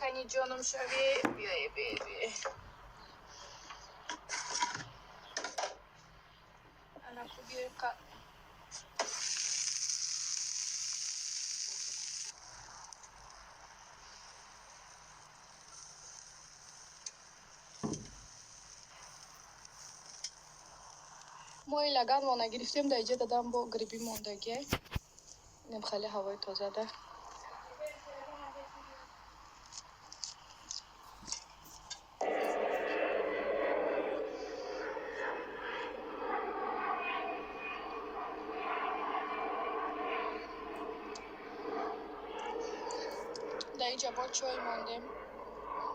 کنی جانم شوی. بیای بیای. انا خوبی ما این لگن وانه گرفتیم در اینجا دادم با گریبی موندگی. اینم خیلی هوای تازه ده. در اینجا با چای ماندیم.